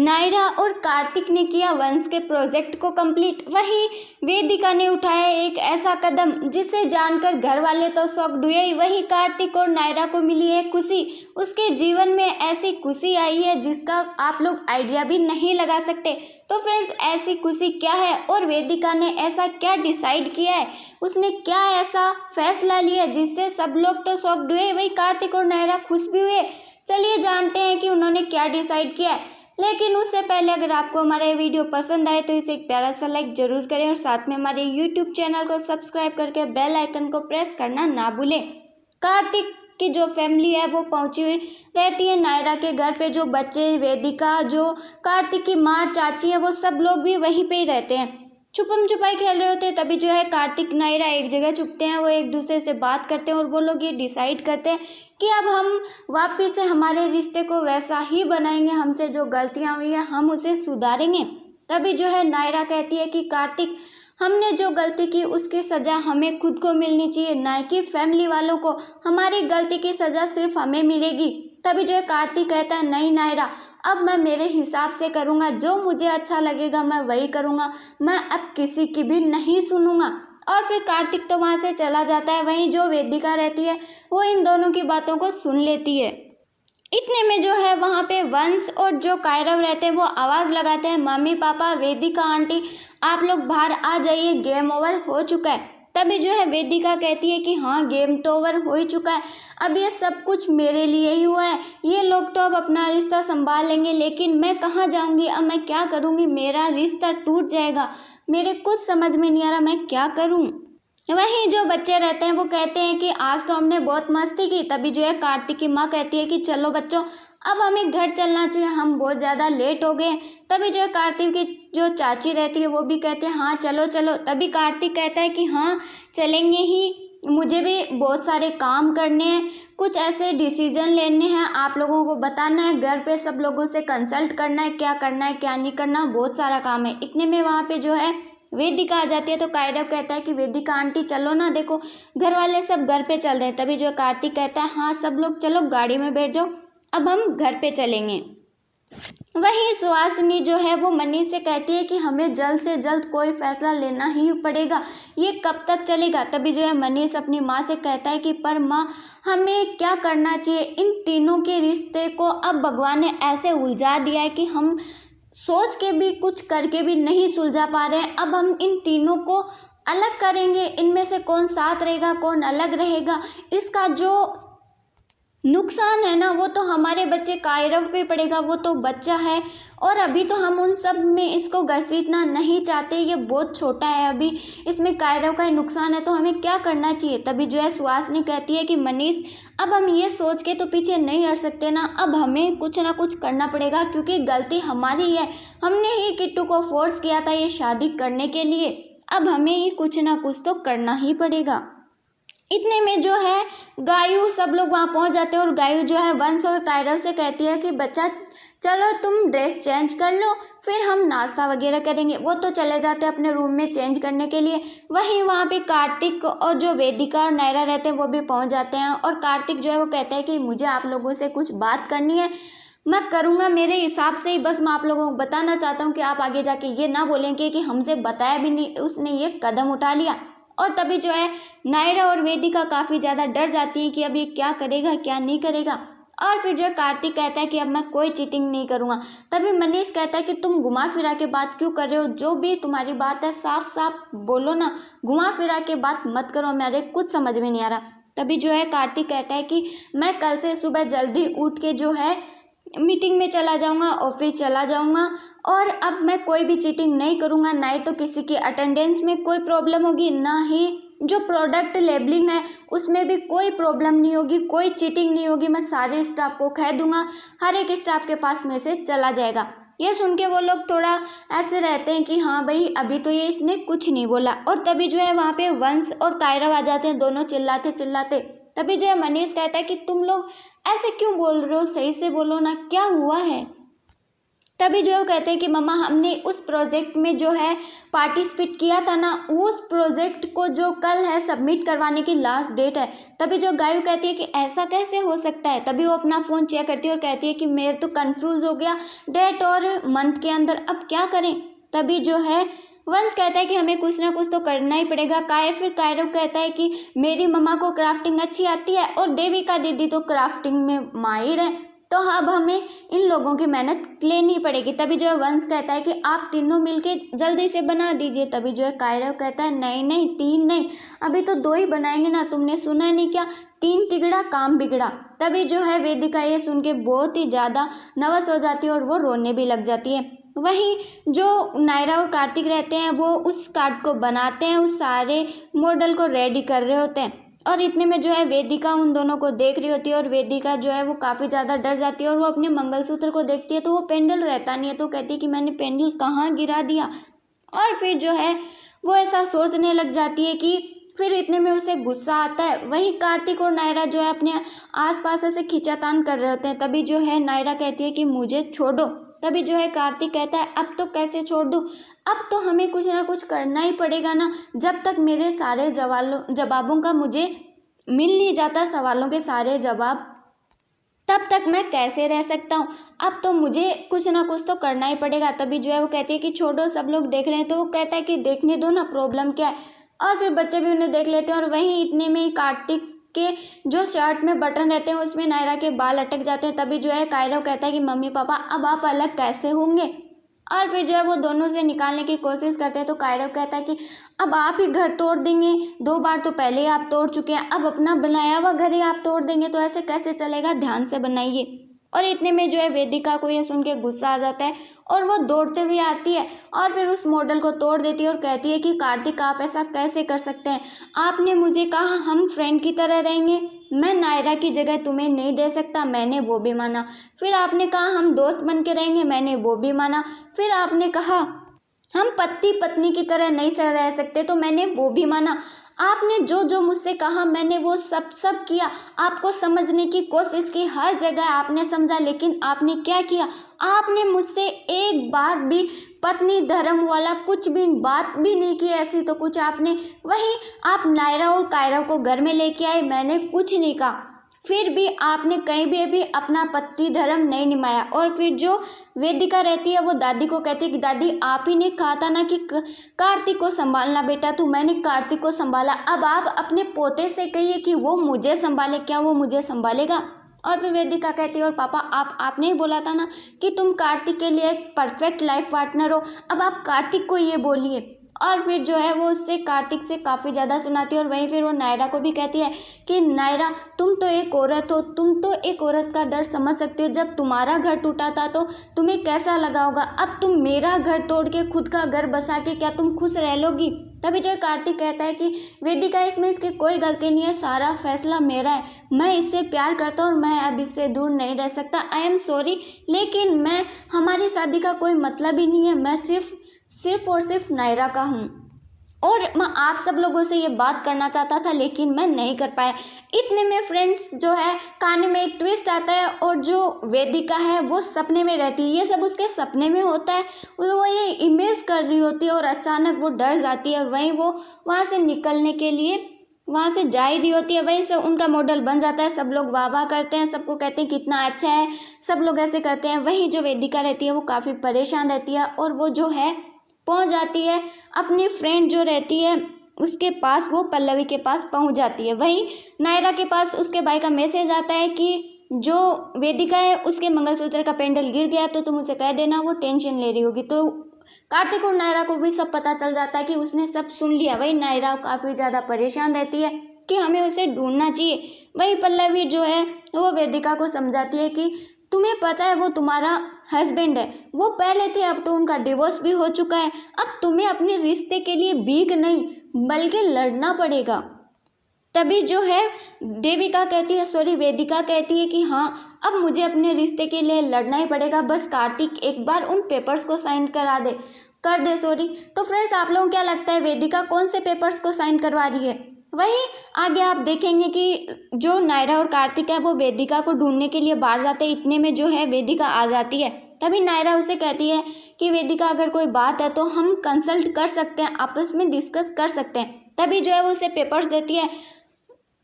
नायरा और कार्तिक ने किया वंश के प्रोजेक्ट को कंप्लीट, वहीं वेदिका ने उठाया एक ऐसा कदम जिसे जानकर घर वाले तो शॉक्ड हुए। वहीं कार्तिक और नायरा को मिली है खुशी, उसके जीवन में ऐसी खुशी आई है जिसका आप लोग आइडिया भी नहीं लगा सकते। तो फ्रेंड्स, ऐसी खुशी क्या है और वेदिका ने ऐसा क्या डिसाइड किया है, उसने क्या ऐसा फैसला लिया जिससे सब लोग तो शॉक्ड हुए, वहीं कार्तिक और नायरा खुश भी हुए। चलिए जानते हैं कि उन्होंने क्या डिसाइड किया है। लेकिन उससे पहले अगर आपको हमारा ये वीडियो पसंद आए तो इसे एक प्यारा सा लाइक जरूर करें और साथ में हमारे यूट्यूब चैनल को सब्सक्राइब करके बेल आइकन को प्रेस करना ना भूलें। कार्तिक की जो फैमिली है वो पहुंची हुई रहती है नायरा के घर पे। जो बच्चे, वेदिका, जो कार्तिक की माँ, चाची है, वो सब लोग भी वहीं पे ही रहते हैं। छुपम छुपाई खेल रहे होते हैं, तभी जो है कार्तिक नायरा एक जगह छुपते हैं, वो एक दूसरे से बात करते हैं और वो लोग ये डिसाइड करते हैं कि अब हम वापस से हमारे रिश्ते को वैसा ही बनाएंगे, हमसे जो गलतियां हुई है हम उसे सुधारेंगे। तभी जो है नायरा कहती है कि कार्तिक, हमने जो गलती की उसकी सज़ा हमें खुद को मिलनी चाहिए, ना कि फैमिली वालों को। हमारी गलती की सज़ा सिर्फ हमें मिलेगी। तभी जो है कार्तिक कहता है, नहीं नायरा, अब मैं मेरे हिसाब से करूँगा, जो मुझे अच्छा लगेगा मैं वही करूँगा, मैं अब किसी की भी नहीं सुनूंगा। और फिर कार्तिक तो वहाँ से चला जाता है। वहीं जो वेदिका रहती है वो इन दोनों की बातों को सुन लेती है। इतने में जो है वहाँ पे वंश और जो कायरव रहते हैं वो आवाज़ लगाते हैं, मम्मी पापा, वेदिका आंटी, आप लोग बाहर आ जाइए, गेम ओवर हो चुका है। तभी जो है वेदिका कहती है कि हाँ, गेम तो ओवर हो ही चुका है, अब ये सब कुछ मेरे लिए ही हुआ है, ये लोग तो अब अपना रिश्ता संभाल लेंगे, लेकिन मैं कहाँ जाऊँगी, अब मैं क्या करूँगी, मेरा रिश्ता टूट जाएगा, मेरे कुछ समझ में नहीं आ रहा मैं क्या करूँ। वहीं जो बच्चे रहते हैं वो कहते हैं कि आज तो हमने बहुत मस्ती की। तभी जो है कार्तिक की माँ कहती है कि चलो बच्चों, अब हमें घर चलना चाहिए, हम बहुत ज़्यादा लेट हो गए। तभी जो है कार्तिक की जो चाची रहती है वो भी कहते हैं हाँ चलो चलो। तभी कार्तिक कहता है कि हाँ चलेंगे ही, मुझे भी बहुत सारे काम करने हैं, कुछ ऐसे डिसीजन लेने हैं, आप लोगों को बताना है, घर पे सब लोगों से कंसल्ट करना है, क्या करना है क्या नहीं करना, बहुत सारा काम है। इतने में वहाँ पे जो है वेदिका आ जाती है। तो कायरव कहता है कि वेदिका आंटी चलो ना, देखो घर वाले सब घर पे चल रहे हैं। तभी जो कार्तिक कहता है हाँ सब लोग चलो गाड़ी में बैठ जाओ, अब हम घर पे चलेंगे। वहीं सुहासिनी जो है वो मनीष से कहती है कि हमें जल्द से जल्द कोई फैसला लेना ही पड़ेगा, ये कब तक चलेगा। तभी जो है मनीष अपनी माँ से कहता है कि पर माँ, हमें क्या करना चाहिए, इन तीनों के रिश्ते को अब भगवान ने ऐसे उलझा दिया है कि हम सोच के भी कुछ करके भी नहीं सुलझा पा रहे हैं। अब हम इन तीनों को अलग करेंगे, इनमें से कौन साथ रहेगा कौन अलग रहेगा, इसका जो नुकसान है ना वो तो हमारे बच्चे कायरव पे पड़ेगा, वो तो बच्चा है और अभी तो हम उन सब में इसको घसीटना नहीं चाहते, ये बहुत छोटा है, अभी इसमें कायरव का ही नुकसान है, तो हमें क्या करना चाहिए। तभी जो है सुहासिनी कहती है कि मनीष, अब हम ये सोच के तो पीछे नहीं हट सकते ना, अब हमें कुछ ना कुछ करना पड़ेगा, क्योंकि गलती हमारी है, हमने ही किट्टू को फोर्स किया था ये शादी करने के लिए, अब हमें ही कुछ ना कुछ तो करना ही पड़ेगा। इतने में जो है गायू, सब लोग वहाँ पहुँच जाते हैं और गायू जो है वंश और कायरव से कहती है कि बच्चा चलो तुम ड्रेस चेंज कर लो, फिर हम नाश्ता वगैरह करेंगे। वो तो चले जाते हैं अपने रूम में चेंज करने के लिए। वहीं वहाँ पे कार्तिक और जो वेदिका और नायरा रहते हैं वो भी पहुँच जाते हैं और कार्तिक जो है वो कहता है कि मुझे आप लोगों से कुछ बात करनी है, मैं करूँगा मेरे हिसाब से ही, बस मैं आप लोगों को बताना चाहता हूँ कि आप आगे जाके ये ना बोलेंगे कि हमसे बताया भी नहीं, उसने ये कदम उठा लिया। और तभी जो है नायरा और वेदिका काफ़ी ज़्यादा डर जाती हैं कि अब ये क्या करेगा क्या नहीं करेगा। और फिर जो है कार्तिक कहता है कि अब मैं कोई चीटिंग नहीं करूँगा। तभी मनीष कहता है कि तुम घुमा फिरा के बात क्यों कर रहे हो, जो भी तुम्हारी बात है साफ साफ बोलो ना, घुमा फिरा के बात मत करो, मेरे कुछ समझ में नहीं आ रहा। तभी जो है कार्तिक कहता है कि मैं कल से सुबह जल्दी उठ के जो है मीटिंग में चला जाऊंगा, ऑफिस चला जाऊंगा और अब मैं कोई भी चीटिंग नहीं करूंगा, ना ही तो किसी की अटेंडेंस में कोई प्रॉब्लम होगी, ना ही जो प्रोडक्ट लेबलिंग है उसमें भी कोई प्रॉब्लम नहीं होगी, कोई चीटिंग नहीं होगी। मैं सारे स्टाफ को कह दूंगा, हर एक स्टाफ के पास मैसेज चला जाएगा। ये सुन के वो लोग थोड़ा ऐसे रहते हैं कि हाँ भाई अभी तो ये इसने कुछ नहीं बोला। और तभी जो है वहाँ पे वंश और कायरव आ जाते हैं, दोनों चिल्लाते चिल्लाते। तभी जो है मनीष कहता है कि तुम लोग ऐसे क्यों बोल रहे हो, सही से बोलो ना, क्या हुआ है। तभी जो है वो कहते हैं कि मम्मा हमने उस प्रोजेक्ट में जो है पार्टिसिपेट किया था ना, उस प्रोजेक्ट को जो कल है सबमिट करवाने की लास्ट डेट है। तभी जो गायु कहती है कि ऐसा कैसे हो सकता है। तभी वो अपना फ़ोन चेक करती है और कहती है कि मेरे तो कंफ्यूज हो गया डेट और मंथ के अंदर, अब क्या करें। तभी जो है वंश कहता है कि हमें कुछ ना कुछ तो करना ही पड़ेगा। फिर कायरव कहता है कि मेरी मम्मा को क्राफ्टिंग अच्छी आती है और देविका दीदी तो क्राफ्टिंग में माहिर है, तो अब हमें इन लोगों की मेहनत लेनी पड़ेगी। तभी जो है वंश कहता है कि आप तीनों मिलके जल्दी से बना दीजिए। तभी जो है कायरव कहता है नहीं नहीं 3 नहीं, अभी तो 2 ही बनाएंगे ना, तुमने सुना नहीं क्या, 3 तिगड़ा काम बिगड़ा। तभी जो है वेदिका ये सुन के बहुत ही ज़्यादा नर्वस हो जाती है और वो रोने भी लग जाती है। वहीं जो नायरा और कार्तिक रहते हैं वो उस कार्ड को बनाते हैं, उस सारे मॉडल को रेडी कर रहे होते हैं और इतने में जो है वेदिका उन दोनों को देख रही होती है और वेदिका जो है वो काफ़ी ज़्यादा डर जाती है और वो अपने मंगलसूत्र को देखती है तो वो पेंडल रहता नहीं है, तो कहती है कि मैंने पेंडल कहाँ गिरा दिया। और फिर जो है वो ऐसा सोचने लग जाती है कि फिर इतने में उसे गुस्सा आता है। वहीं कार्तिक और नायरा जो है अपने आसपास ऐसे खींचातान कर रहे होते हैं। तभी जो है नायरा कहती है कि मुझे छोड़ो। तभी जो है कार्तिक कहता है अब तो कैसे छोड़ दूँ, अब तो हमें कुछ ना कुछ करना ही पड़ेगा ना, जब तक मेरे सारे जवाबों का मुझे मिल नहीं जाता, सवालों के सारे जवाब, तब तक मैं कैसे रह सकता हूँ, अब तो मुझे कुछ ना कुछ तो करना ही पड़ेगा। तभी जो है वो कहती है कि छोड़ो, सब लोग देख रहे हैं, तो वो कहता है कि देखने दो ना, प्रॉब्लम क्या है। और फिर बच्चे भी उन्हें देख लेते हैं और वहीं इतने में ही कार्तिक के जो शर्ट में बटन रहते हैं उसमें नायरा के बाल अटक जाते हैं। तभी जो है कायरव कहता है कि मम्मी पापा अब आप अलग कैसे होंगे। और फिर जो है वो दोनों से निकालने की कोशिश करते हैं, तो कायरव कहता है कि अब आप ही घर तोड़ देंगे, 2 बार तो पहले ही आप तोड़ चुके हैं, अब अपना बनाया हुआ घर ही आप तोड़ देंगे, तो ऐसे कैसे चलेगा, ध्यान से बनाइए। और इतने में जो है वेदिका को ये सुन के गुस्सा आ जाता है और वो दौड़ते हुए आती है और फिर उस मॉडल को तोड़ देती है और कहती है कि कार्तिक आप ऐसा कैसे कर सकते हैं, आपने मुझे कहा हम फ्रेंड की तरह रहेंगे, मैं नायरा की जगह तुम्हें नहीं दे सकता, मैंने वो भी माना। फिर आपने कहा हम दोस्त बन के रहेंगे, मैंने वो भी माना। फिर आपने कहा हम पति पत्नी की तरह नहीं रह सकते, तो मैंने वो भी माना। आपने जो जो मुझसे कहा मैंने वो सब किया, आपको समझने की कोशिश की, हर जगह आपने समझा, लेकिन आपने क्या किया, आपने मुझसे एक बार भी पत्नी धर्म वाला कुछ भी बात भी नहीं की ऐसी, तो कुछ आपने, वहीं आप नायरा और कायरव को घर में लेके आए, मैंने कुछ नहीं कहा, फिर भी आपने कहीं भी अपना पति धर्म नहीं निभाया। और फिर जो वेदिका रहती है वो दादी को कहती है कि दादी आप ही ने कहा था ना कि कार्तिक को संभालना बेटा, तो मैंने कार्तिक को संभाला, अब आप अपने पोते से कहिए कि वो मुझे संभाले, क्या वो मुझे संभालेगा। और फिर वेदिका कहती है और पापा आपने ही बोला था ना कि तुम कार्तिक के लिए एक परफेक्ट लाइफ पार्टनर हो, अब आप कार्तिक को ये बोलिए। और फिर जो है वो उससे कार्तिक से काफ़ी ज़्यादा सुनाती है और वहीं फिर वो नायरा को भी कहती है कि नायरा तुम तो एक औरत हो, तुम तो एक औरत का दर्द समझ सकते हो, जब तुम्हारा घर टूटा था तो तुम्हें कैसा लगा होगा, अब तुम मेरा घर तोड़ के खुद का घर बसा के क्या तुम खुश रह लोगी। तभी जो है कार्तिक कहता है कि वेदिका इसमें इसकी कोई गलती नहीं है, सारा फैसला मेरा है, मैं इससे प्यार करता हूँ और मैं अब इससे दूर नहीं रह सकता, आई एम सॉरी, लेकिन मैं हमारी शादी का कोई मतलब ही नहीं है, मैं सिर्फ और सिर्फ नायरा का हूँ और मैं आप सब लोगों से ये बात करना चाहता था लेकिन मैं नहीं कर पाया। इतने में फ्रेंड्स जो है कहानी में एक ट्विस्ट आता है और जो वेदिका है वो सपने में रहती है, ये सब उसके सपने में होता है, वो ये इमेज कर रही होती है और अचानक वो डर जाती है और वहीं वो वहाँ से निकलने के लिए वहाँ से जा ही रही होती है। वहीं से उनका मॉडल बन जाता है, सब लोग वाह वाह करते हैं, सबको कहते हैं कितना अच्छा है, सब लोग ऐसे करते हैं। वहीं जो वेदिका रहती है वो काफ़ी परेशान रहती है और वो जो है पहुंच जाती है अपनी फ्रेंड जो रहती है उसके पास, वो पल्लवी के पास पहुंच जाती है। वहीं नायरा के पास उसके भाई का मैसेज आता है कि जो वेदिका है उसके मंगलसूत्र का पेंडल गिर गया तो तुम उसे कह देना, वो टेंशन ले रही होगी। तो कार्तिक और नायरा को भी सब पता चल जाता है कि उसने सब सुन लिया। वहीं नायरा काफ़ी ज़्यादा परेशान रहती है कि हमें उसे ढूंढना चाहिए। वहीं पल्लवी जो है वो वेदिका को समझाती है कि तुम्हें पता है वो तुम्हारा हस्बैंड है, वो पहले थे, अब तो उनका डिवोर्स भी हो चुका है, अब तुम्हें अपने रिश्ते के लिए भीख नहीं बल्कि लड़ना पड़ेगा। तभी जो है वेदिका कहती है कि हाँ अब मुझे अपने रिश्ते के लिए लड़ना ही पड़ेगा, बस कार्तिक एक बार उन पेपर्स को साइन कर दे। तो फ्रेंड्स आप लोगों को क्या लगता है वेदिका कौन से पेपर्स को साइन करवा रही है? वहीं आगे आप देखेंगे कि जो नायरा और कार्तिक है वो वेदिका को ढूंढने के लिए बाहर जाते हैं। इतने में जो है वेदिका आ जाती है तभी नायरा उसे कहती है कि वेदिका अगर कोई बात है तो हम कंसल्ट कर सकते हैं, आपस में डिस्कस कर सकते हैं। तभी जो है वो उसे पेपर्स देती है,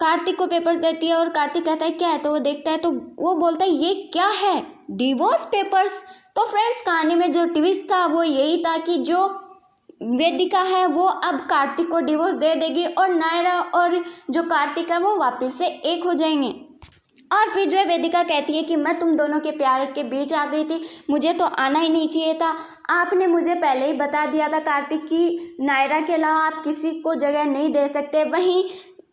कार्तिक को पेपर्स देती है और कार्तिक कहता है क्या है, तो वो देखता है तो वो बोलता है ये क्या है, डिवोर्स पेपर्स। तो फ्रेंड्स कहानी में जो ट्विस्ट था वो यही था कि जो वेदिका है वो अब कार्तिक को डिवोर्स दे देगी और नायरा और जो कार्तिक है वो वापस से एक हो जाएंगे। और फिर जो है वेदिका कहती है कि मैं तुम दोनों के प्यार के बीच आ गई थी, मुझे तो आना ही नहीं चाहिए था, आपने मुझे पहले ही बता दिया था कार्तिक कि नायरा के अलावा आप किसी को जगह नहीं दे सकते। वहीं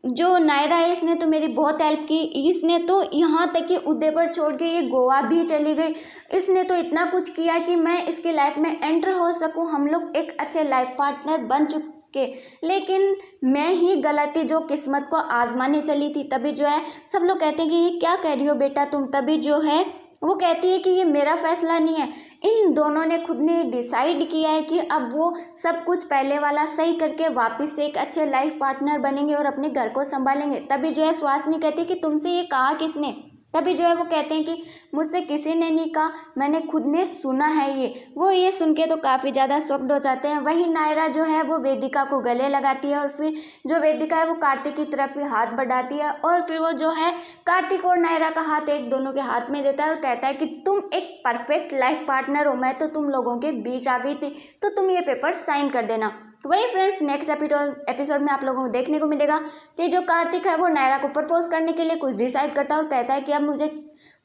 जो नायरा है इसने तो मेरी बहुत हेल्प की, इसने तो यहाँ तक कि उदयपुर छोड़ के ये गोवा भी चली गई, इसने तो इतना कुछ किया कि मैं इसकी लाइफ में एंटर हो सकूँ, हम लोग एक अच्छे लाइफ पार्टनर बन चुके, लेकिन मैं ही गलत थी जो किस्मत को आजमाने चली थी। तभी जो है सब लोग कहते हैं कि ये क्या कह रही हो बेटा तुम। तभी जो है वो कहती है कि ये मेरा फैसला नहीं है, इन दोनों ने खुद ने डिसाइड किया है कि अब वो सब कुछ पहले वाला सही करके वापस से एक अच्छे लाइफ पार्टनर बनेंगे और अपने घर को संभालेंगे। तभी जो है सुहासिनी कहती है कि तुमसे ये कहा किसने। तभी जो है वो कहते हैं कि मुझसे किसी ने नहीं कहा, मैंने खुद ने सुना है ये। वो ये सुन के तो काफ़ी ज़्यादा शॉक्ड हो जाते हैं। वहीं नायरा जो है वो वेदिका को गले लगाती है और फिर जो वेदिका है वो कार्तिक की तरफ ही हाथ बढ़ाती है और फिर वो जो है कार्तिक और नायरा का हाथ एक दोनों के हाथ में देता है और कहता है कि तुम एक परफेक्ट लाइफ पार्टनर हो, मैं तो तुम लोगों के बीच आ गई थी, तो तुम ये पेपर साइन कर देना। वही फ्रेंड्स नेक्स्ट एपिसोड में आप लोगों को देखने को मिलेगा कि जो कार्तिक है वो नायरा को प्रपोज करने के लिए कुछ डिसाइड करता है और कहता है कि अब मुझे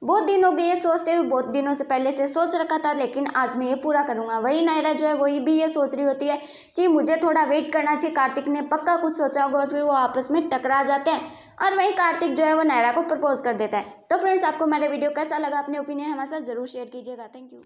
बहुत दिन हो गए ये सोचते हुए, बहुत दिनों से पहले से सोच रखा था, लेकिन आज मैं ये पूरा करूँगा। वही नायरा जो है वही भी ये सोच रही होती है कि मुझे थोड़ा वेट करना चाहिए, कार्तिक ने पक्का कुछ सोचा होगा और फिर वो आपस में टकरा जाते हैं और वही कार्तिक जो है वो नायरा को प्रपोज कर देता है। तो फ्रेंड्स आपको हमारा वीडियो कैसा लगा, अपने ओपिनियन हमारे साथ जरूर शेयर कीजिएगा। Thank you.